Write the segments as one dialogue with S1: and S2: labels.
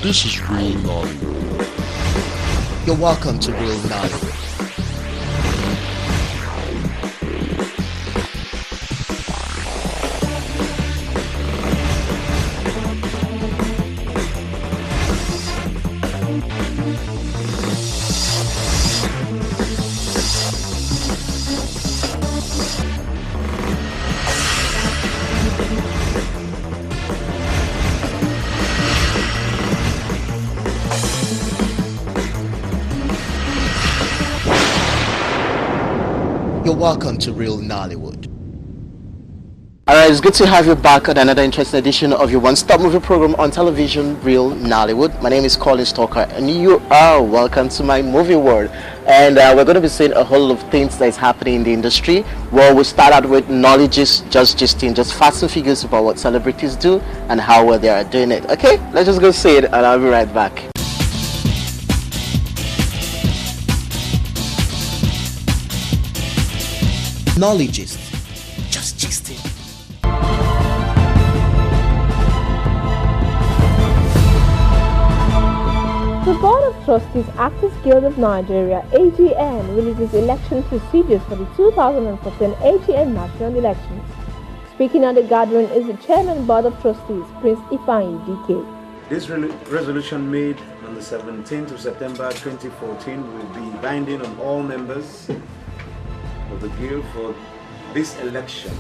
S1: This is Reel Nollywood.
S2: You're welcome to Reel Nollywood. You're welcome to Reel Nollywood.
S3: Alright, it's good to have you back on another interesting edition of your one-stop movie program on television, Reel Nollywood. My name is Colin Stalker and you are welcome to my movie world. And we're going to be seeing a whole lot of things that is happening in the industry. Well, we'll start out with knowledge, just gisting, just facts and figures about what celebrities do and how well they are doing it. Okay, let's just go see it and I'll be right back.
S2: Knowledgeist, just gisting.
S4: The Board of Trustees Actors Guild of Nigeria (AGN) releases election procedures for the 2014 AGN national elections. Speaking at the gathering is the Chairman Board of Trustees, Prince Ifeanyi DK.
S5: This resolution made on the 17th of September 2014 will be binding on all members of the Guild for this election,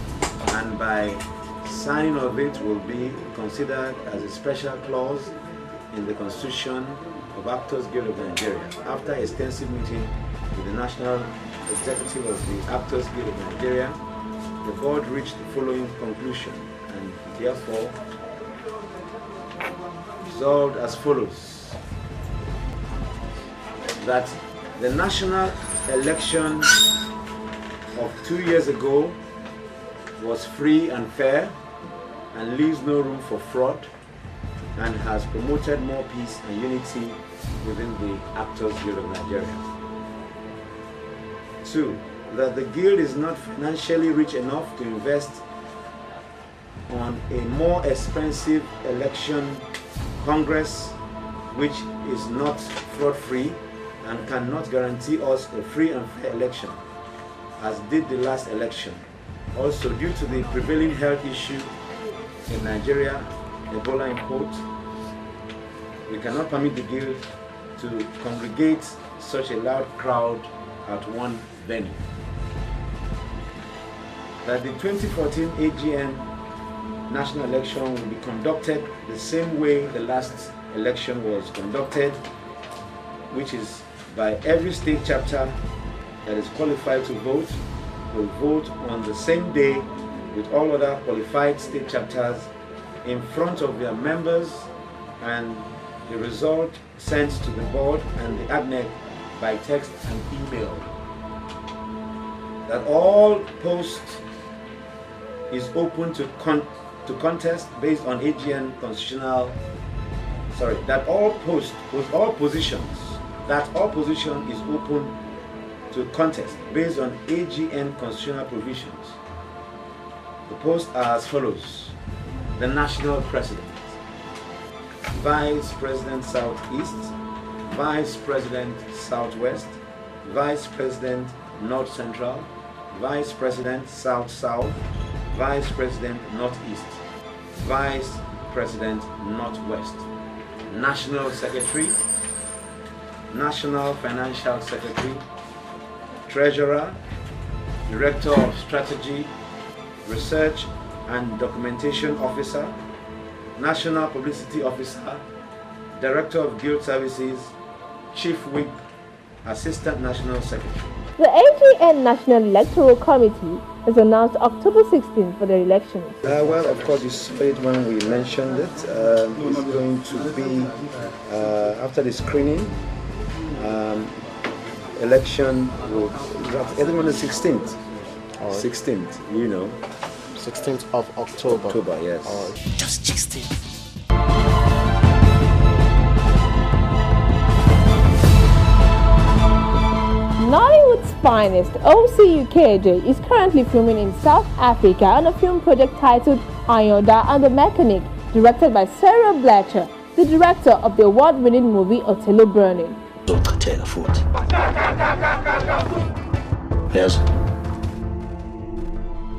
S5: and by signing of it will be considered as a special clause in the Constitution of Actors Guild of Nigeria. After extensive meeting with the National Executive of the Actors Guild of Nigeria, the board reached the following conclusion and therefore resolved as follows: that the national election of 2 years ago was free and fair and leaves no room for fraud, and has promoted more peace and unity within the Actors Guild of Nigeria. 2. That the Guild is not financially rich enough to invest on a more expensive election congress which is not fraud-free and cannot guarantee us a free and fair election, as did the last election. Also, due to the prevailing health issue in Nigeria, Ebola import, we cannot permit the Guild to congregate such a large crowd at one venue. That the 2014 AGN national election will be conducted the same way the last election was conducted, which is by every state chapter that is qualified to vote will vote on the same day with all other qualified state chapters in front of their members, and the result sent to the board and the AGNEC by text and email. That all posts is open to contest based on AGN constitutional, that all posts with all positions, that all position is open to contest based on AGN constitutional provisions. The posts are as follows: the National President, Vice President Southeast, Vice President Southwest, Vice President North Central, Vice President South South, Vice President Northeast, Vice President Northwest, National Secretary, National Financial Secretary, Treasurer, Director of Strategy, Research and Documentation Officer, National Publicity Officer, Director of Guild Services, Chief Whip, Assistant National Secretary.
S4: The AGN National Electoral Committee has announced October 16th for the elections.
S5: Well, of course, you saw it when we mentioned it. It's going to be, after the screening, election will be on the 16th.
S3: Right.
S5: 16th, you know.
S3: 16th of October.
S5: October, yes.
S2: Just gisting.
S4: Nollywood's finest, OC UKJ, is currently filming in South Africa on a film project titled Ayoda and the Mechanic, directed by Sarah Bletcher. the director of the award-winning movie Othello Burning.
S1: Don't tell food. Yes.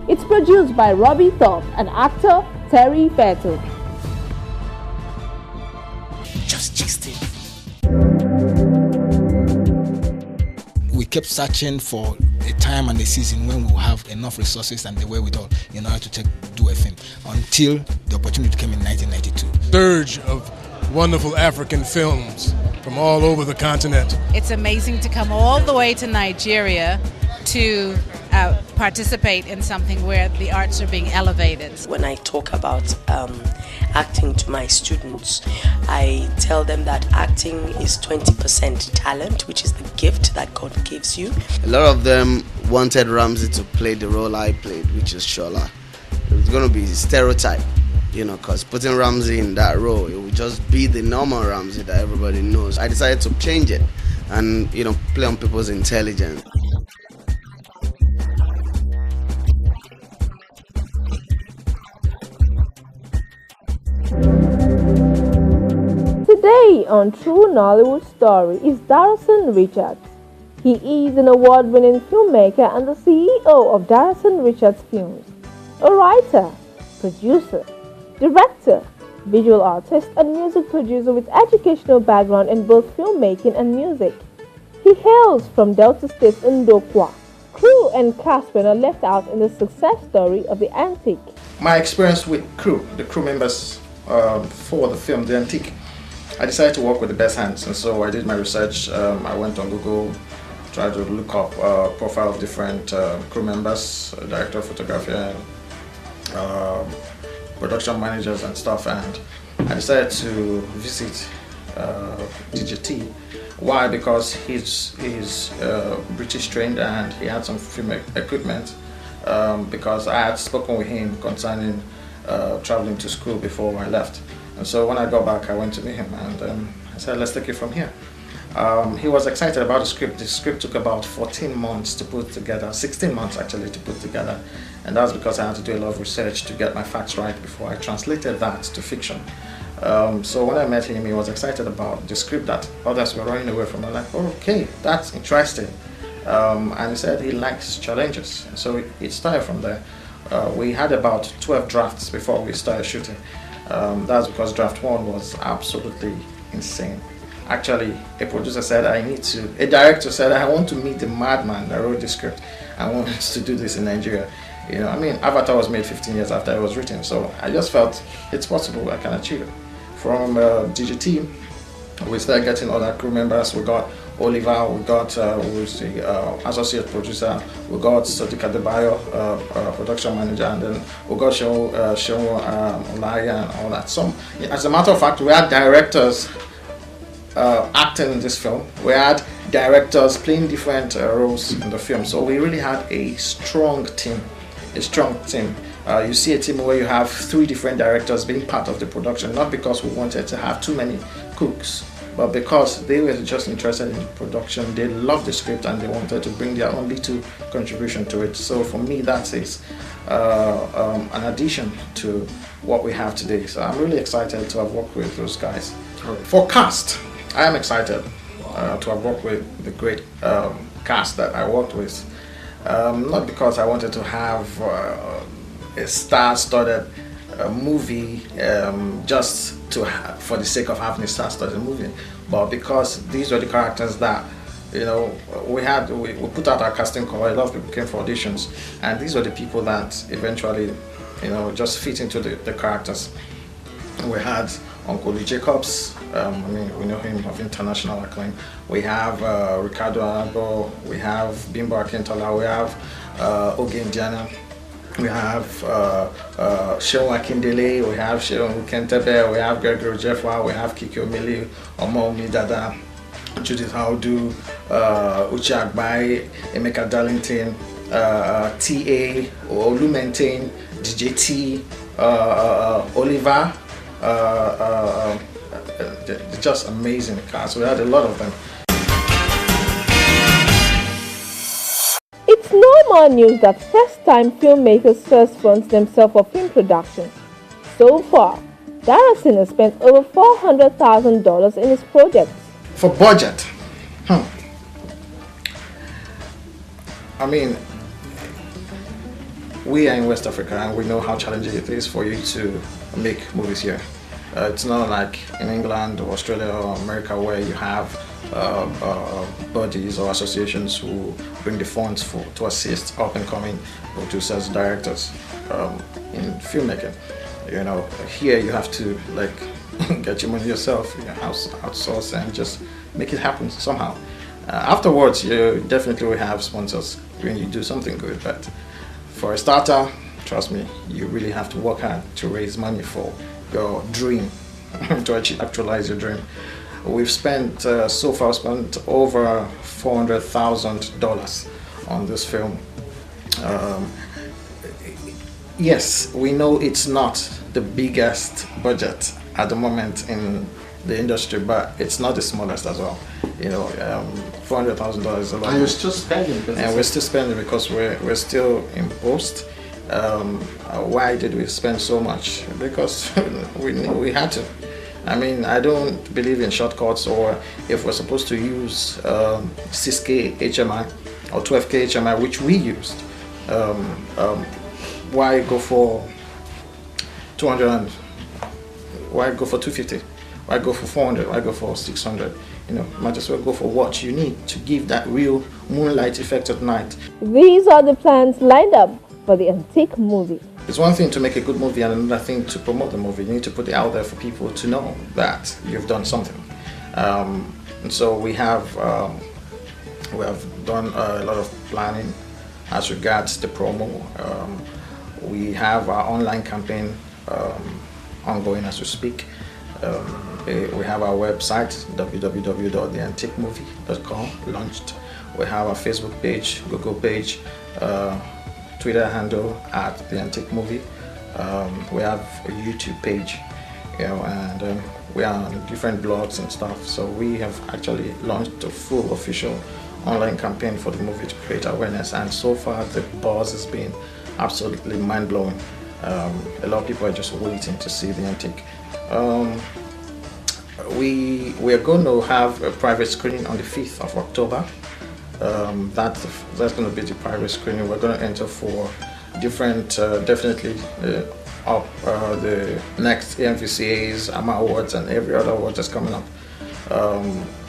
S4: It's produced by Robbie Thorpe and actor Terry Fairton.
S2: Just gisting.
S6: We kept searching for a time and a season when we will have enough resources and the wherewithal in order to do a film, until the opportunity came in 1992.
S7: Surge of wonderful African films from all over the continent.
S8: It's amazing to come all the way to Nigeria to participate in something where the arts are being elevated.
S9: When I talk about acting to my students, I tell them that acting is 20% talent, which is the gift that God gives you.
S10: A lot of them wanted Ramsey to play the role I played, which is Shola. It was going to be a stereotype, because putting Ramsey in that role, it would just be the normal Ramsey that everybody knows. I decided to change it and, play on people's intelligence.
S4: Today on True Nollywood Story is Darasen Richards. He is an award-winning filmmaker and the CEO of Darasen Richards Films, a writer, producer, director, visual artist and music producer with educational background in both filmmaking and music. He hails from Delta State in Ndokwa. Crew and cast were not left out in the success story of The Antique.
S11: My experience with the crew members for the film The Antique, I decided to work with the best hands, and so I did my research. I went on Google, tried to look up profile of different crew members, director of photography, and production managers and stuff, and I decided to visit DJT. Why? Because he's British trained and he had some film equipment, because I had spoken with him concerning traveling to school before I left. And so when I got back, I went to meet him and I said, let's take it from here. He was excited about the script. The script took about 14 months to put together, 16 months actually to put together. And that's because I had to do a lot of research to get my facts right before I translated that to fiction. So when I met him, he was excited about the script that others were running away from. I'm like, oh, okay, that's interesting. And he said he likes challenges. So it started from there. We had about 12 drafts before we started shooting. That's because draft 1 was absolutely insane. Actually, a producer said, a director said, I want to meet the madman that wrote the script. I want us to do this in Nigeria. Avatar was made 15 years after it was written, so I just felt it's possible, I can achieve it. From DGT, we started getting other crew members. We got Oliver, we got who's the associate producer, we got Sadiq Adebayo, production manager, and then we got Shehu Olaya and all that. So, as a matter of fact, we had directors acting in this film. We had directors playing different roles in the film. So we really had a strong team. You see a team where you have 3 different directors being part of the production, not because we wanted to have too many cooks, but because they were just interested in production. They loved the script and they wanted to bring their own little contribution to it. So for me, that is an addition to what we have today. So I'm really excited to have worked with those guys. For cast, I am excited to have worked with the great cast that I worked with. Not because I wanted to have a star-studded movie just for the sake of having a star-studded movie, but because these were the characters that we put out our casting call. A lot of people came for auditions, and these were the people that eventually just fit into the characters. We had Uncle Lee Jacobs, we know him of international acclaim. We have Ricardo Arago, we have Bimbo Akintola, we have Oge Indiana, we have Shehu Akindele, we have Shehu Kentebe, we have Gregory Jeffwa, we have Kiki Omili, Omo Dada, Judith Haudu, Uche Agbai, Emeka Darlington, T.A. Olumentain, DJT, Oliver. They're just amazing cast. We had a lot of them.
S4: It's no more news that first-time filmmakers first fund themselves for film production. So far, Darasen has spent over $400,000 in his project.
S11: For budget, I mean, we are in West Africa and we know how challenging it is for you to make movies here. It's not like in England or Australia or America where you have bodies or associations who bring the funds to assist up-and-coming producers, directors in filmmaking. You know, here you have to like get your money yourself, outsource and just make it happen somehow. Afterwards, you definitely will have sponsors when you do something good, but for a starter, trust me, you really have to work hard to raise money for your dream, to actualize your dream. We've spent, so far spent over $400,000 on this film. Yes, we know it's not the biggest budget at the moment in the industry, but it's not the smallest as well. You know, $400,000 is a lot.
S3: And you're still spending.
S11: And we're still spending because we're still in post. Why did we spend so much? Because we had to. I mean, I don't believe in shortcuts, or if we're supposed to use 6K HMI or 12K HMI, which we used, why go for 200? Why go for 250? Why go for 400? Why go for 600? You know, might as well go for what you need to give that real moonlight effect at night.
S4: These are the plans lined up for the Antique movie.
S11: It's one thing to make a good movie and another thing to promote the movie. You need to put it out there for people to know that you've done something. And so we have done a lot of planning as regards the promo. We have our online campaign ongoing as we speak. We have our website, www.theantiquemovie.com, launched. We have our Facebook page, Google page, Twitter handle at The Antique Movie. We have a YouTube page, you know, and we are on different blogs and stuff. So we have actually launched a full official online campaign for the movie to create awareness, and so far the buzz has been absolutely mind-blowing. A lot of people are just waiting to see The Antique. We are going to have a private screening on the 5th of October. That's going to be the private screening. We're going to enter for different, definitely the next AMVCAs, AMA Awards, and every other award that's coming up.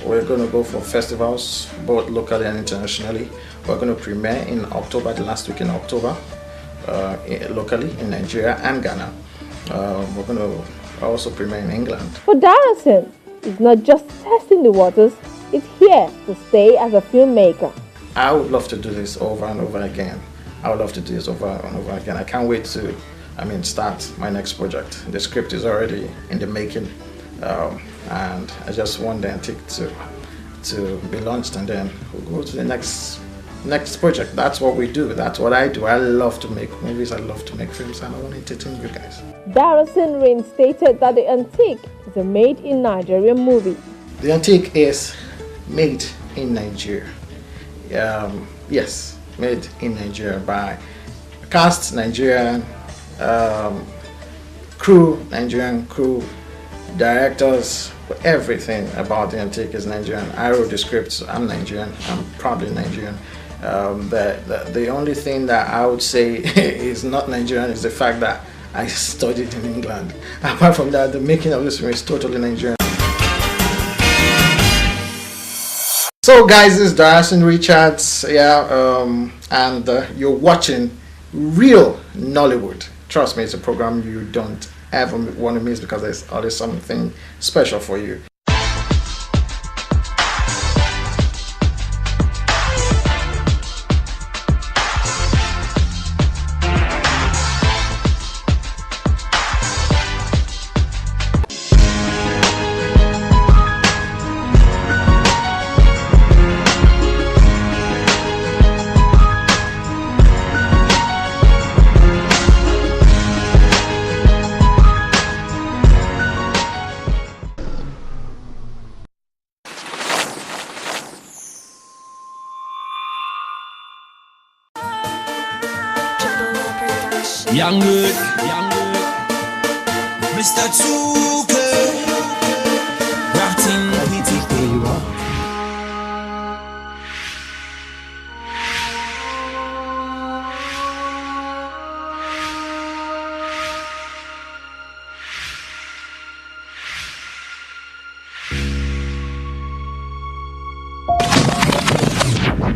S11: We're going to go for festivals, both locally and internationally. We're going to premiere in October, the last week in October, locally in Nigeria and Ghana. We're going to also premiere in England.
S4: For Darasen, it's not just testing the waters, it's here to stay as a filmmaker.
S11: I would love to do this over and over again. I would love to do this over and over again. I can't wait to, start my next project. The script is already in the making, and I just want The Antique to be launched, and then we'll go to the next project. That's what we do. That's what I do. I love to make movies. I love to make films, and I want to entertain you guys.
S4: Darasen reinstated that The Antique is a made-in-Nigeria movie.
S11: The Antique is made in Nigeria. Yes, made in Nigeria by cast Nigerian, Nigerian crew, directors. Everything about The Antique is Nigerian. I wrote the scripts. I'm Nigerian. I'm proudly Nigerian. The only thing that I would say is not Nigerian is the fact that I studied in England. Apart from that, the making of this film is totally Nigerian. So guys, this is Darasen Richards, and you're watching Reel Nollywood. Trust me, it's a program you don't ever want to miss because there's always something special for you.
S2: Young good, Mr. Tuke, Ratting PT.
S3: Where you are?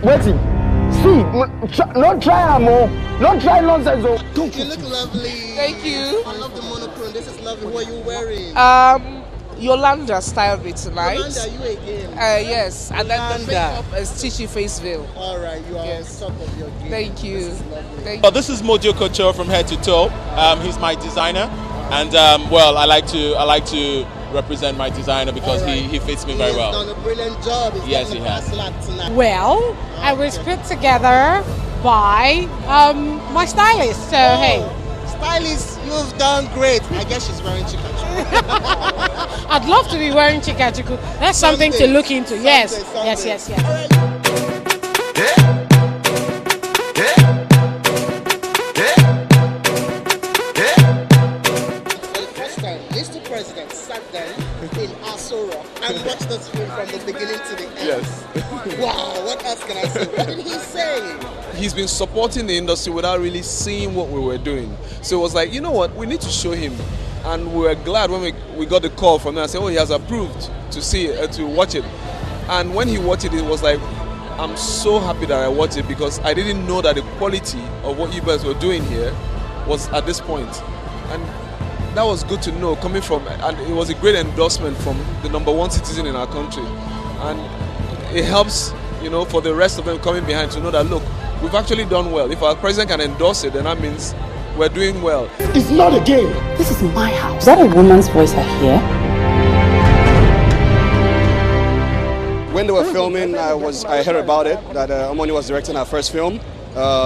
S3: Waiting. See, not try more. Not try nonsense.
S10: You look lovely.
S12: Thank you.
S10: I love the monochrome. This is lovely. What are you wearing?
S12: Yolanda styled me tonight.
S10: Yolanda, you again?
S12: Yes, and then the makeup is Chichi Face Veil.
S10: All right, you are on top of your game.
S12: Thank you.
S10: This is lovely.
S13: Well, this is Mojo Couture from head to toe. He's my designer, and well, I like to represent my designer because he fits me very well.
S10: He's done a brilliant job.
S13: Yes, he has.
S14: Well, I was put together by my stylist. So hey,
S10: stylist, you've done great. I guess she's wearing chikachu.
S14: I'd love to be wearing chikachu. That's something to look into. Yes, yes.
S10: Mr. President sat down in Asura and watched this film from the beginning to the end.
S15: Yes.
S10: Wow, what else can I say? What did he say?
S15: He's been supporting the industry without really seeing what we were doing. So it was like, you know what, we need to show him. And we were glad when we got the call from him and said, oh, he has approved to see it, to watch it. And when he watched it, it was like, I'm so happy that I watched it because I didn't know that the quality of what you guys were doing here was at this point. And that was good to know coming from, and it was a great endorsement from the #1 citizen in our country. And it helps, you know, for the rest of them coming behind to know that, look, we've actually done well. If our president can endorse it, then that means we're doing well.
S3: It's not a game.
S16: This is my house. Is that a woman's voice I hear?
S17: When they were filming, I heard about it, that Omoni was directing our first film,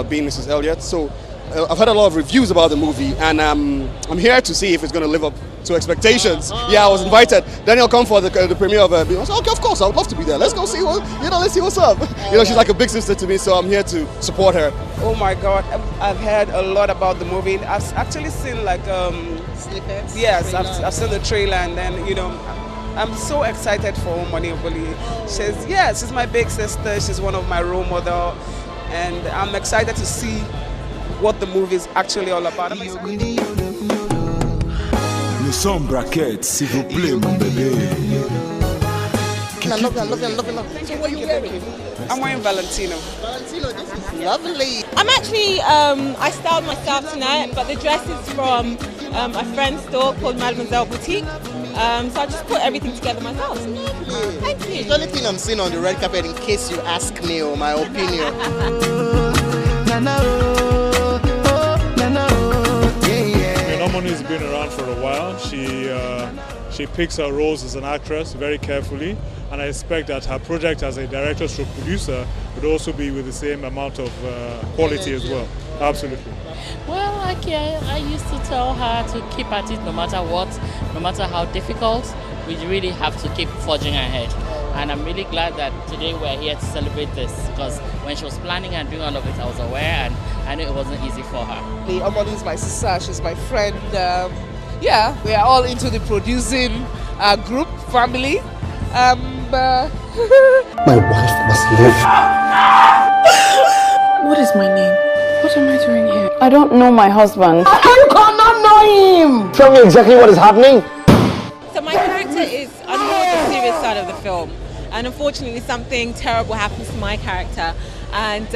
S17: being Mrs. Elliott. So I've heard a lot of reviews about the movie, and I'm here to see if it's going to live up to expectations. Yeah, I was invited. Then he'll come for the premiere of I was like, okay, of course, I would love to be there. Let's go see let's see what's up. She's like a big sister to me, so I'm here to support her.
S12: Oh my God, I've heard a lot about the movie. I've actually seen like
S10: snippets.
S12: Yes, I've seen the trailer, and then I'm so excited for Omoni Oboli. She's my big sister. She's one of my role models, and I'm excited to see what the movie is actually all about.
S18: Nous sommes braquettes, s'il vous plaît, mon bébé.
S10: I love it. So what are you wearing?
S12: I'm wearing Valentino.
S10: Valentino, this is lovely.
S19: I'm actually, I styled myself tonight, but the dress is from a friend's store called Mademoiselle Boutique. So I just put everything together myself. Thank you.
S10: The only thing I'm seeing on the red carpet, in case you ask me or my opinion.
S20: Omoni has been around for a while. She picks her roles as an actress very carefully, and I expect that her project as a director/producer would also be with the same amount of quality as well. Absolutely.
S21: Well, I used to tell her to keep at it no matter what, no matter how difficult. We really have to keep forging ahead. And I'm really glad that today we're here to celebrate this, because when she was planning and doing all of it, I was aware, and I knew it wasn't easy for her.
S12: Omoni is my sister, she's my friend. We are all into the producing group, family.
S3: My wife must live.
S16: What is my name? What am I doing here? I don't know my husband.
S3: You cannot know him! Tell me exactly what is happening.
S19: So my character is on more the serious side of the film, and unfortunately something terrible happens to my character, and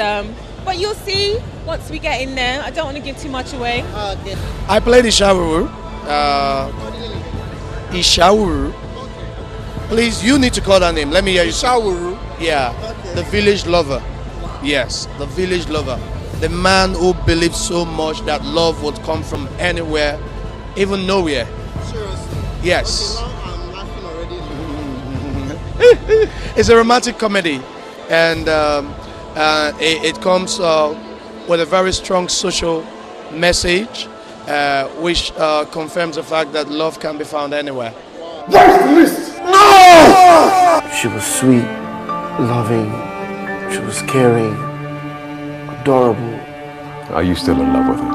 S19: but you'll see once we get in there. I don't want to give too much away.
S22: I played Ishawuru. Ishawuru. Please, you need to call that name. Let me hear you.
S10: Ishawuru.
S22: Yeah, the village lover. Yes, the village lover. The man who believes so much that love would come from anywhere, even nowhere.
S10: Seriously?
S22: Yes.
S10: Okay, now I'm laughing already.
S22: It's a romantic comedy, and it comes with a very strong social message, which confirms the fact that love can be found anywhere.
S3: Where's the list? No! She was sweet, loving, she was caring, adorable.
S18: Are you still in love with her?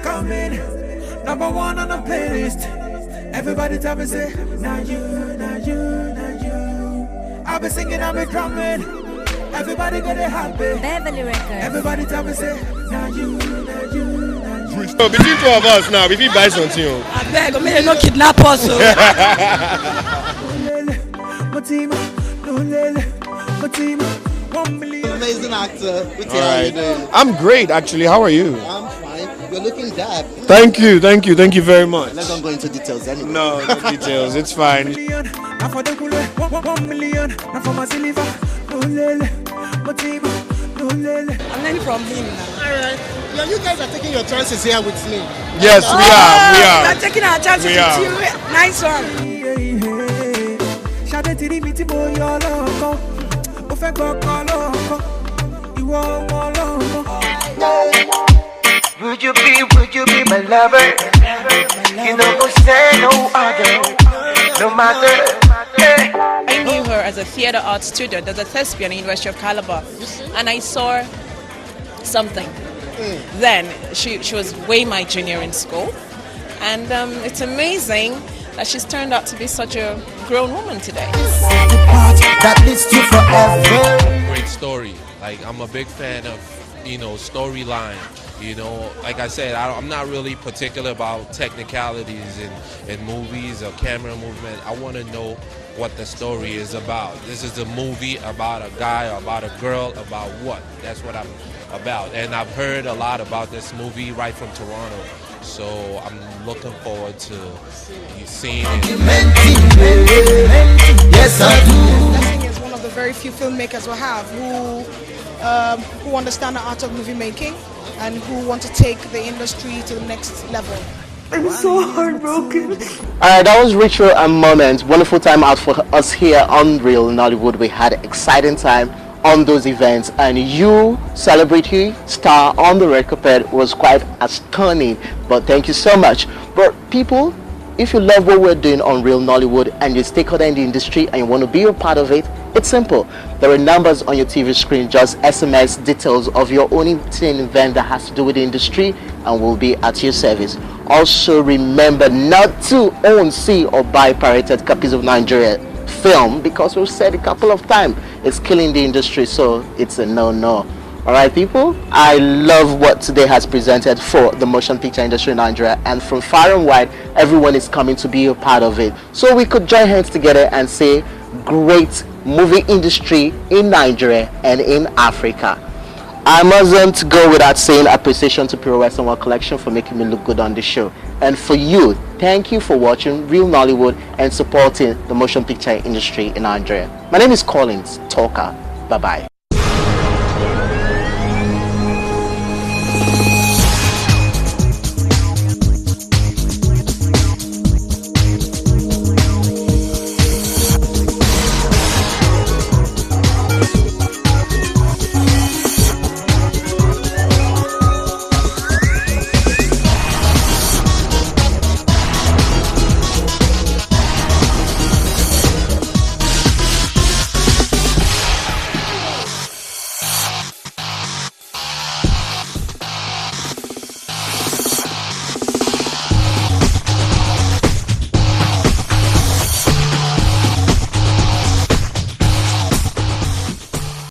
S1: coming. Number one on the playlist. Everybody tell me say, now you, now you, now you. I'll be singing, I'll be drumming. Everybody get it happy.
S5: Beverly Records.
S1: Everybody tell me say, now you, now you, now you.
S23: So between two of us now, if you buy something,
S5: I beg, I'm no kidnap us.
S3: Amazing actor.
S23: All right. I'm great, actually. How are you?
S3: I'm fine. You're looking dab.
S23: Thank you very much.
S3: Let's not go into details anyway.
S23: No details. It's fine.
S1: I'm
S5: learning from him now.
S3: Alright. Yeah, you guys are taking your chances here with me.
S23: Yes, we are.
S5: We are taking our chances with you. Nice one.
S2: Would you be my lover? You know who say no other, no matter.
S24: I knew her as a theater arts student, as a thespian at the University of Calabar, and I saw something. Then she was way my junior in school, and it's amazing that she's turned out to be such a grown woman today.
S2: That leads to forever.
S25: Great story. Like, I'm a big fan of, storyline. Like I said, I'm not really particular about technicalities in movies or camera movement. I want to know what the story is about. This is a movie about a guy or about a girl, about what? That's what I'm about. And I've heard a lot about this movie right from Toronto. So I'm looking forward to seeing it.
S2: Yes, I do.
S5: Darasen is one of the very few filmmakers we have who understand the art of movie making and who want to take the industry to the next level.
S2: I'm so heartbroken.
S3: Alright, that was Ritual and Moment. Wonderful time out for us here on Reel Nollywood. We had an exciting time on those events, and you, celebrity star on the red carpet, was quite stunning. But thank you so much. But people, if you love what we're doing on Reel Nollywood and you're a stakeholder in the industry and you want to be a part of it, it's simple. There are numbers on your TV screen. Just SMS details of your own event that has to do with the industry and we'll be at your service. Also remember not to own, see or buy pirated copies of Nigeria film, because we've said a couple of times it's killing the industry, so it's a no-no. Alright people, I love what today has presented for the motion picture industry in Nigeria, and from far and wide everyone is coming to be a part of it, so we could join hands together and say great movie industry in Nigeria and in Africa. I mustn't go without saying appreciation to Pure Western World Collection for making me look good on the show, and for you, thank you for watching Reel Nollywood and supporting the motion picture industry in Nigeria. My name is Collins Talker. Bye bye.